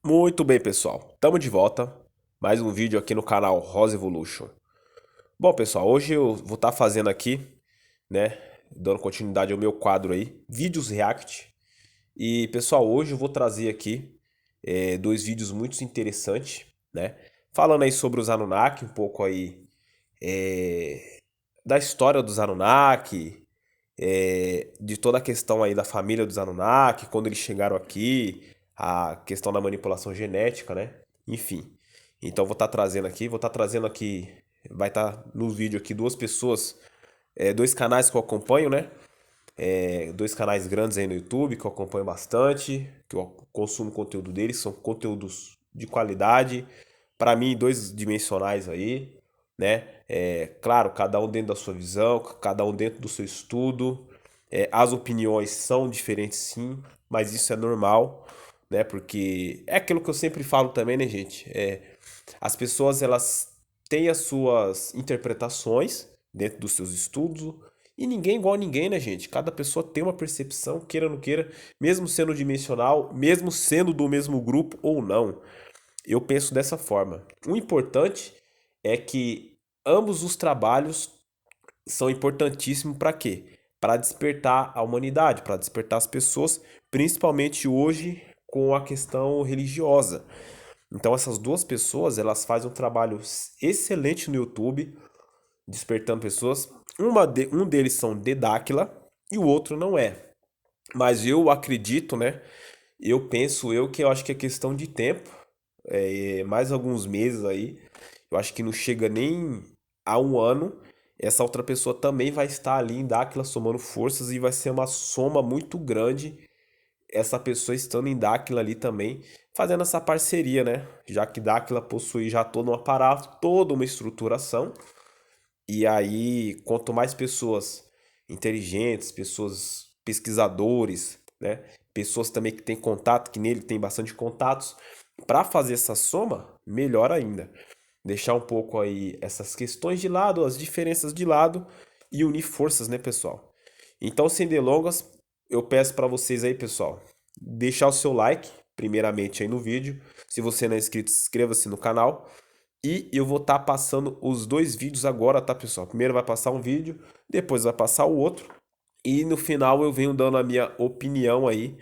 Muito bem, pessoal. Tamo de volta. Mais um vídeo aqui no canal Rosa Evolution. Bom, pessoal, hoje eu vou estar fazendo aqui, né, dando continuidade ao meu quadro aí, vídeos React. E, pessoal, hoje eu vou trazer aqui dois vídeos muito interessantes, né, falando aí sobre os Anunnaki, um pouco aí da história dos Anunnaki, de toda a questão aí da família dos Anunnaki, quando eles chegaram aqui, a questão da manipulação genética, né? Enfim. Então vou estar trazendo aqui, vai estar no vídeo aqui duas pessoas, dois canais que eu acompanho, né? Dois canais grandes aí no YouTube que eu acompanho bastante, que eu consumo conteúdo deles, são conteúdos de qualidade, para mim dois dimensionais aí, né? Claro, cada um dentro da sua visão, cada um dentro do seu estudo. As opiniões são diferentes, sim, mas isso é normal, né? Porque é aquilo que eu sempre falo também, né, gente? As pessoas elas têm as suas interpretações dentro dos seus estudos e ninguém é igual a ninguém, né, gente? Cada pessoa tem uma percepção, queira ou não queira, mesmo sendo dimensional, mesmo sendo do mesmo grupo ou não. Eu penso dessa forma. O importante é que ambos os trabalhos são importantíssimos para quê? Para despertar a humanidade, para despertar as pessoas, principalmente hoje com a questão religiosa. Então essas duas pessoas, elas fazem um trabalho excelente no YouTube, despertando pessoas. Um deles são de Dáquila e o outro não é. Mas eu acredito, né? Eu penso que eu acho que é questão de tempo, mais alguns meses aí. Eu acho que não chega nem a um ano. Essa outra pessoa também vai estar ali em Dáquila somando forças e vai ser uma soma muito grande. Essa pessoa estando em Dáquila ali também, fazendo essa parceria, né? Já que Dáquila possui já todo um aparato, toda uma estruturação. E aí, quanto mais pessoas inteligentes, pessoas pesquisadores, né? Pessoas também que têm contato, que nele tem bastante contatos, para fazer essa soma, melhor ainda. Deixar um pouco aí essas questões de lado, as diferenças de lado e unir forças, né, pessoal? Então, sem delongas, eu peço para vocês aí, pessoal, deixar o seu like, primeiramente aí no vídeo. Se você não é inscrito, inscreva-se no canal. E eu vou estar passando os dois vídeos agora, tá, pessoal? Primeiro vai passar um vídeo, depois vai passar o outro. E no final eu venho dando a minha opinião aí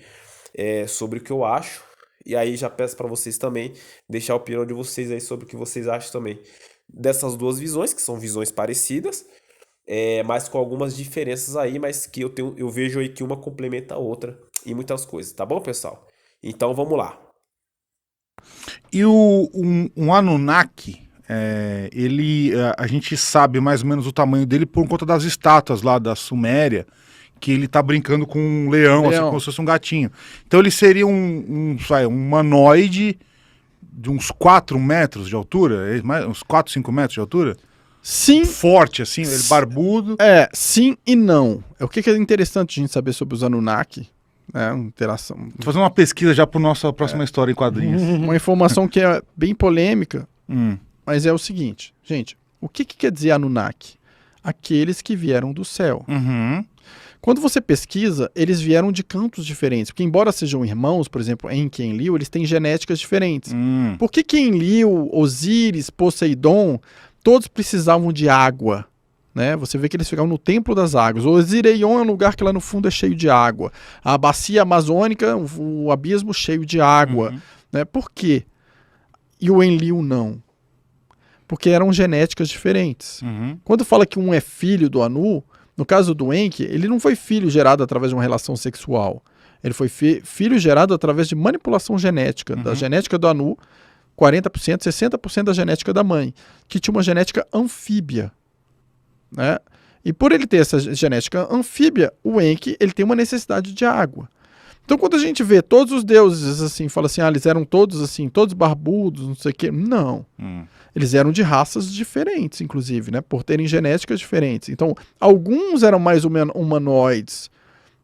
sobre o que eu acho. E aí já peço para vocês também deixar a opinião de vocês aí sobre o que vocês acham também dessas duas visões, que são visões parecidas, mas com algumas diferenças aí, mas que eu vejo aí que uma complementa a outra em muitas coisas, tá bom, pessoal? Então vamos lá. E um Anunnaki, a gente sabe mais ou menos o tamanho dele por conta das estátuas lá da Suméria, que ele tá brincando com um leão, assim, como Leão. se fosse um gatinho. Então ele seria um humanoide de uns 4 metros de altura, uns 4, 5 metros de altura? Sim, Forte, assim, ele barbudo. sim e não. O que é interessante a gente saber sobre os Anunnaki, né? Interação. Tô fazendo uma pesquisa já para nossa próxima história em quadrinhos. Uma informação que é bem polêmica, Hum. mas é o seguinte, gente, o que quer dizer Anunnaki? Aqueles que vieram do céu. Uhum. Quando você pesquisa, eles vieram de cantos diferentes, porque embora sejam irmãos, por exemplo, Enki e Enlil, eles têm genéticas diferentes. Por que Enlil, Osíris, Poseidon, todos precisavam de água? Né? Você vê que eles ficavam no templo das águas. O Osirion é um lugar que lá no fundo é cheio de água. A bacia amazônica, o abismo cheio de água. Né? Por quê? E o Enlil não? Porque eram genéticas diferentes. Quando fala que um é filho do Anu, no caso do Enki, ele não foi filho gerado através de uma relação sexual. Ele foi filho gerado através de manipulação genética. Da genética do Anu, 40%, 60% da genética da mãe, que tinha uma genética anfíbia. Né? E por ele ter essa genética anfíbia, o Enki ele tem uma necessidade de água. Então quando a gente vê todos os deuses assim, fala assim, eles eram todos assim, todos barbudos, não sei o quê. Não. Eles eram de raças diferentes, inclusive, né? Por terem genéticas diferentes. Então, alguns eram mais humanoides,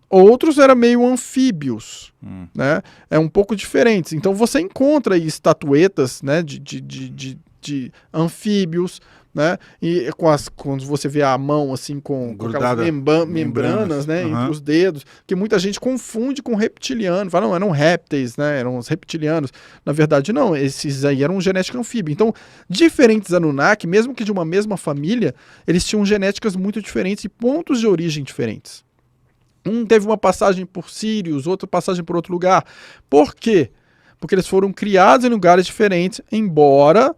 outros eram meio anfíbios, né? É um pouco diferentes. Então você encontra aí estatuetas, né, de anfíbios, né? E quando você vê a mão assim com aquelas membranas, né, entre os dedos, que muita gente confunde com reptiliano, fala, não, eram répteis, né? Eram os reptilianos. Na verdade, não, esses aí eram genética anfíbia. Então, diferentes Anunnaki, mesmo que de uma mesma família, eles tinham genéticas muito diferentes e pontos de origem diferentes. Um teve uma passagem por Sirius, outro passagem por outro lugar. Por quê? Porque eles foram criados em lugares diferentes, embora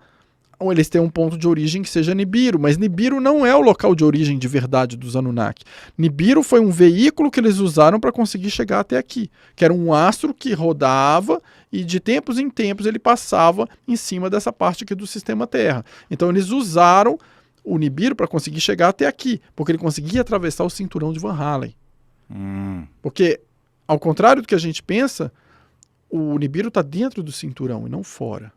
eles tenham um ponto de origem que seja Nibiru, mas Nibiru não é o local de origem de verdade dos Anunnaki. Nibiru foi um veículo que eles usaram para conseguir chegar até aqui, que era um astro que rodava e de tempos em tempos ele passava em cima dessa parte aqui do sistema Terra. Então eles usaram o Nibiru para conseguir chegar até aqui, porque ele conseguia atravessar o cinturão de Van Halen. Porque, ao contrário do que a gente pensa, o Nibiru está dentro do cinturão e não fora.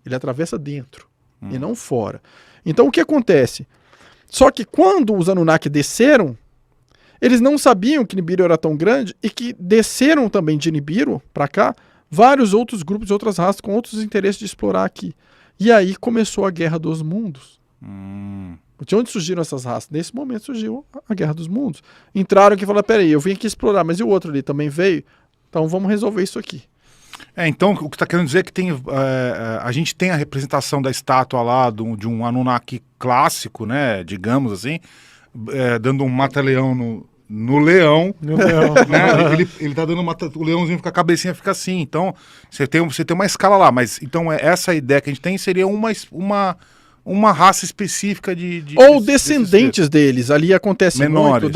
Ele atravessa dentro e não fora. Então o que acontece? Só que quando os Anunnaki desceram, eles não sabiam que Nibiru era tão grande e que desceram também de Nibiru para cá vários outros grupos de outras raças com outros interesses de explorar aqui. E aí começou a Guerra dos Mundos. De onde surgiram essas raças? Nesse momento surgiu a Guerra dos Mundos. Entraram aqui e falaram, peraí, eu vim aqui explorar, mas e o outro ali também veio? Então vamos resolver isso aqui. Então, o que está querendo dizer é que a gente tem a representação da estátua lá de um Anunnaki clássico, né, digamos assim, dando um mata-leão no leão. No leão. Né? Ele tá dando o leãozinho, a cabecinha fica assim. Então, você tem uma escala lá, mas então essa ideia que a gente tem seria uma raça específica ou descendentes deles. Ali acontece menores, muito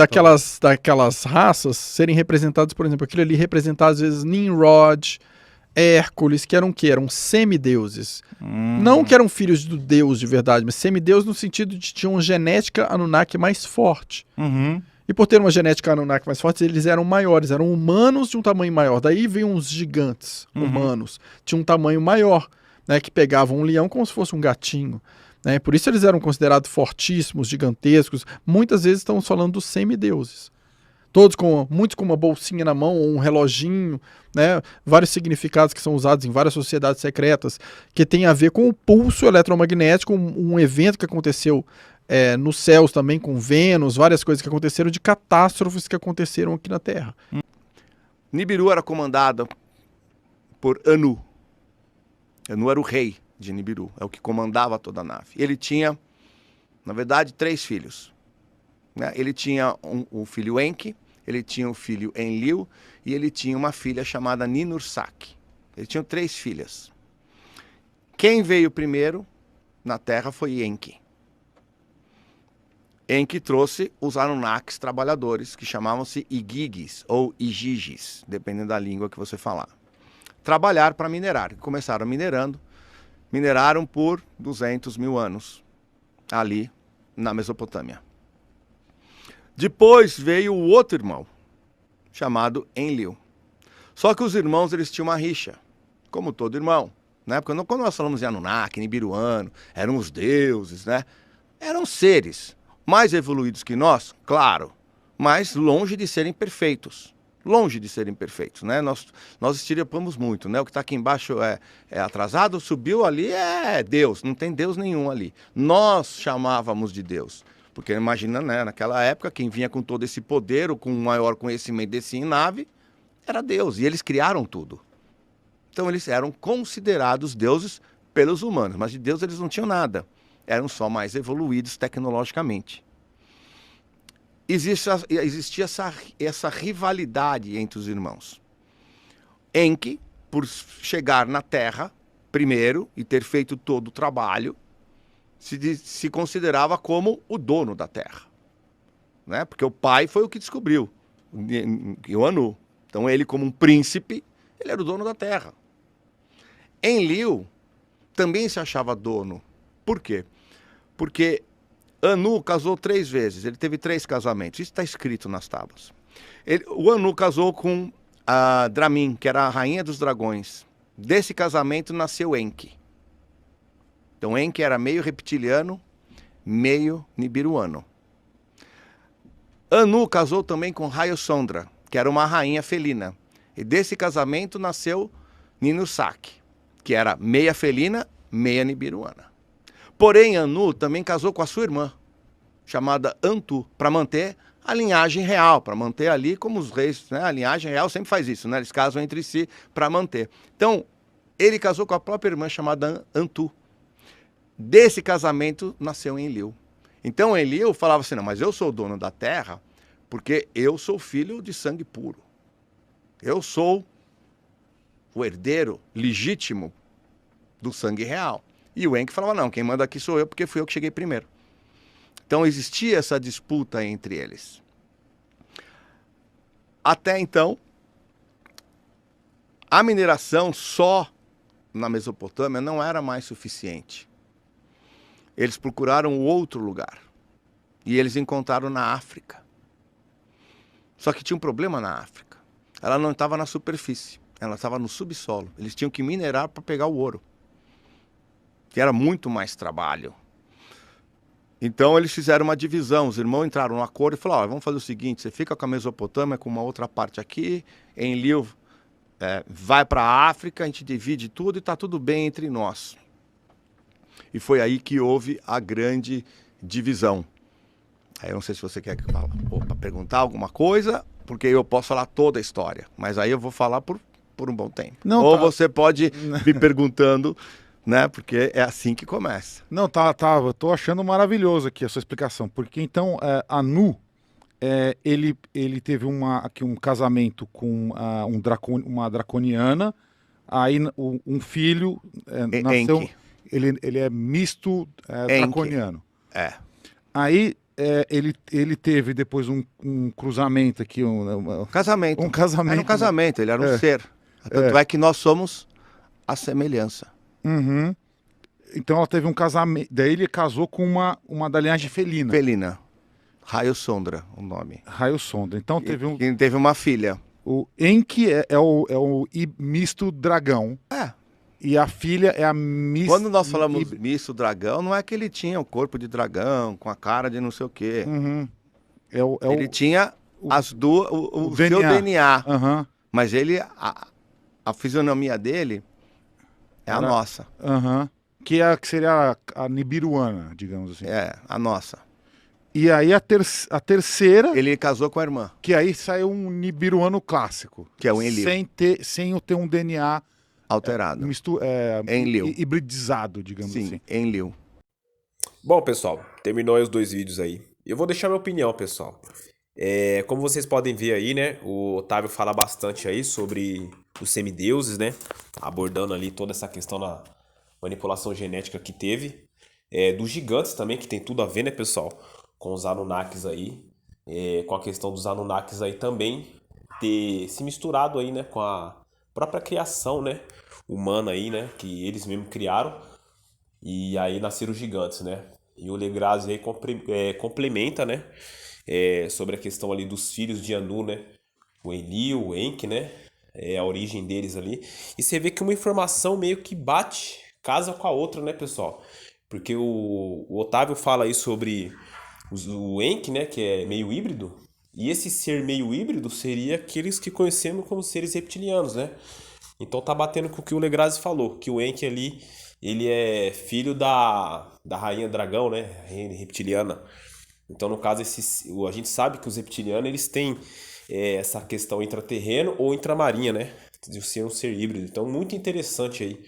daquelas raças serem representadas, por exemplo, aquilo ali representado às vezes Nimrod, Hércules, que eram o quê? Eram semideuses. Não que eram filhos do deus de verdade, mas semideuses no sentido de que tinham uma genética Anunnaki mais forte. E por ter uma genética Anunnaki mais forte, eles eram maiores, eram humanos de um tamanho maior. Daí vem os gigantes humanos, tinham um tamanho maior, né, que pegavam um leão como se fosse um gatinho. Né? Por isso eles eram considerados fortíssimos, gigantescos. Muitas vezes estamos falando dos semideuses. Muitos com uma bolsinha na mão ou um reloginho, né? Vários significados que são usados em várias sociedades secretas, que tem a ver com o pulso eletromagnético, um evento que aconteceu nos céus também, com Vênus, várias coisas que aconteceram de catástrofes que aconteceram aqui na Terra. Nibiru era comandada por Anu. Anu era o rei de Nibiru, é o que comandava toda a nave. Ele tinha, na verdade, 3 filhos. Né? Ele tinha um filho Enki, ele tinha um filho Enlil e ele tinha uma filha chamada Ninursak. Ele tinha 3 filhas. Quem veio primeiro na Terra foi Enki. Enki trouxe os Anunnakis trabalhadores, que chamavam-se Igigis ou Igigis, dependendo da língua que você falar. Trabalhar para minerar. Começaram minerando. Mineraram por 200 mil anos, ali na Mesopotâmia. Depois veio o outro irmão, chamado Enlil. Só que os irmãos, eles tinham uma rixa, como todo irmão. Né? Porque quando nós falamos de Anunnaki, Nibiruano, eram os deuses, né? Eram seres mais evoluídos que nós, claro, mas longe de serem perfeitos. Longe de serem perfeitos, né? Nós estirapamos muito, né? O que está aqui embaixo é atrasado, subiu ali é Deus, não tem Deus nenhum ali. Nós chamávamos de Deus, porque imagina, né? Naquela época, quem vinha com todo esse poder, ou com um maior conhecimento desse em nave, era Deus, e eles criaram tudo. Então eles eram considerados deuses pelos humanos, mas de Deus eles não tinham nada, eram só mais evoluídos tecnologicamente. Existia essa rivalidade entre os irmãos. Enki, por chegar na Terra primeiro e ter feito todo o trabalho, se considerava como o dono da Terra. Né? Porque o pai foi o que descobriu, o Anu. Então ele, como um príncipe, ele era o dono da Terra. Enlil também se achava dono. Por quê? Porque Anu casou 3 vezes, ele teve 3 casamentos, isso está escrito nas tábuas. O Anu casou com a Dramin, que era a rainha dos dragões. Desse casamento nasceu Enki. Então Enki era meio reptiliano, meio nibiruano. Anu casou também com Rayosondra, que era uma rainha felina. E desse casamento nasceu Ninursak, que era meia felina, meia nibiruana. Porém, Anu também casou com a sua irmã, chamada Antu, para manter a linhagem real, para manter ali como os reis, né? A linhagem real sempre faz isso, né? Eles casam entre si para manter. Então, ele casou com a própria irmã chamada Antu. Desse casamento nasceu Enlil. Então Enlil falava assim, não, mas eu sou o dono da terra porque eu sou filho de sangue puro. Eu sou o herdeiro legítimo do sangue real. E o Enki falava, não, quem manda aqui sou eu porque fui eu que cheguei primeiro. Então existia essa disputa entre eles. Até então, a mineração só na Mesopotâmia não era mais suficiente. Eles procuraram outro lugar. E eles encontraram na África. Só que tinha um problema na África. Ela não estava na superfície, ela estava no subsolo. Eles tinham que minerar para pegar o ouro, que era muito mais trabalho. Então eles fizeram uma divisão, os irmãos entraram no acordo e falaram, vamos fazer o seguinte, você fica com a Mesopotâmia com uma outra parte aqui, Enlil vai para a África, a gente divide tudo e está tudo bem entre nós. E foi aí que houve a grande divisão. Aí eu não sei se você quer que eu fale, para perguntar alguma coisa, porque eu posso falar toda a história, mas aí eu vou falar por um bom tempo. Não, ou tá. você pode me perguntando, né? Porque é assim que começa. Não, eu tô achando maravilhoso aqui a sua explicação, porque então Anu, ele teve aqui um casamento com uma draconiana, aí um filho nasceu, Enki. ele é misto draconiano. É. Aí ele teve depois um cruzamento aqui, Casamento. um casamento. Era um casamento, ele era um ser. Tanto é que nós somos a semelhança. Uhum. Então ela teve um casamento, daí ele casou com uma da linhagem felina. Felina. Raio Sondra, o nome. Raio Sonda. Então E teve uma filha. O Enki é o misto dragão. E a filha é a misto... Quando nós falamos misto dragão, não é que ele tinha o corpo de dragão, com a cara de não sei o quê. Uhum. Ele tinha as duas, o seu DNA. Uhum. Mas a fisionomia dele é a nossa. Uhum. Que seria a nibiruana, digamos assim. É, a nossa. E aí a terceira... Ele casou com a irmã. Que aí saiu um nibiruano clássico. Que é o Enlil. Sem ter um DNA... alterado. Enlil. Hibridizado, digamos assim. Enlil. Bom, pessoal, terminou aí os 2 vídeos aí. Eu vou deixar minha opinião, pessoal. Como vocês podem ver aí, né? O Otávio fala bastante aí sobre os semideuses, né? Abordando ali toda essa questão da manipulação genética que teve. Dos gigantes também, que tem tudo a ver, né, pessoal? Com os Anunnakis aí. Com a questão dos Anunnakis aí também ter se misturado aí, né? Com a própria criação, né? Humana aí, né? Que eles mesmos criaram. E aí nasceram os gigantes, né? E o Legrazzi aí complementa, né? Sobre a questão ali dos filhos de Anu, né? O Enlil, o Enki, né? A origem deles ali. E você vê que uma informação meio que casa com a outra, né, pessoal? Porque o Otávio fala aí sobre o Enki, né? Que é meio híbrido. E esse ser meio híbrido seria aqueles que conhecemos como seres reptilianos, né? Então tá batendo com o que o Legrazzi falou, que o Enki ali, ele é filho da rainha dragão, né? Rainha reptiliana. Então, no caso, a gente sabe que os reptilianos, eles têm essa questão intraterreno ou intramarinha, né? De ser um ser híbrido. Então, muito interessante aí.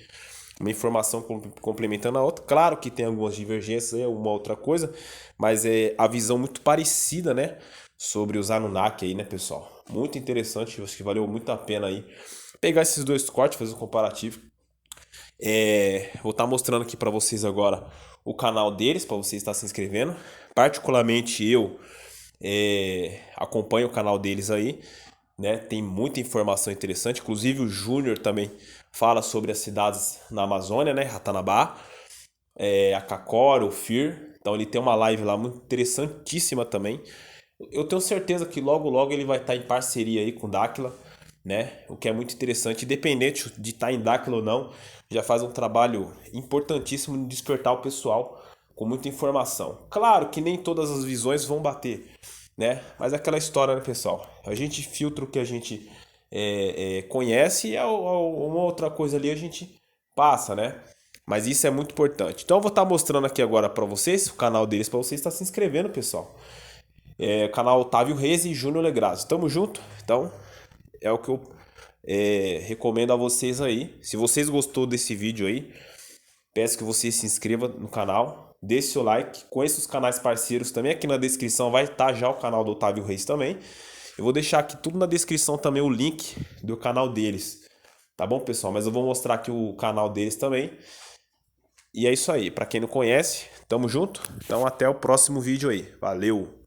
Uma informação complementando a outra. Claro que tem algumas divergências, uma outra coisa, mas a visão muito parecida, né? Sobre os Anunnaki aí, né, pessoal? Muito interessante, acho que valeu muito a pena aí pegar esses 2 cortes, fazer um comparativo. Vou estar mostrando aqui para vocês agora o canal deles, para vocês estar se inscrevendo. Particularmente eu acompanho o canal deles aí, né? Tem muita informação interessante, inclusive o Júnior também fala sobre as cidades na Amazônia, né? Ratanabá, a Cacora, o Fir. Então ele tem uma live lá muito interessantíssima também. Eu tenho certeza que logo logo ele vai estar em parceria aí com o Dáquila, né? O que é muito interessante, independente de estar em Dáquila ou não, já faz um trabalho importantíssimo de despertar o pessoal com muita informação. Claro que nem todas as visões vão bater, né? Mas é aquela história, né, pessoal? A gente filtra o que a gente conhece e uma outra coisa ali a gente passa, né? Mas isso é muito importante. Então eu vou estar mostrando aqui agora para vocês, o canal deles, para vocês estar se inscrevendo, pessoal. O canal Otávio Reis e Júnior Legrazo. Tamo junto? Então, é o que eu recomendo a vocês aí. Se vocês gostou desse vídeo aí, peço que você se inscreva no canal, deixe seu like, conheça os canais parceiros também. Aqui na descrição vai estar já o canal do Otávio Reis também. Eu vou deixar aqui tudo na descrição também o link do canal deles. Tá bom, pessoal? Mas eu vou mostrar aqui o canal deles também. E é isso aí. Para quem não conhece, tamo junto. Então até o próximo vídeo aí. Valeu!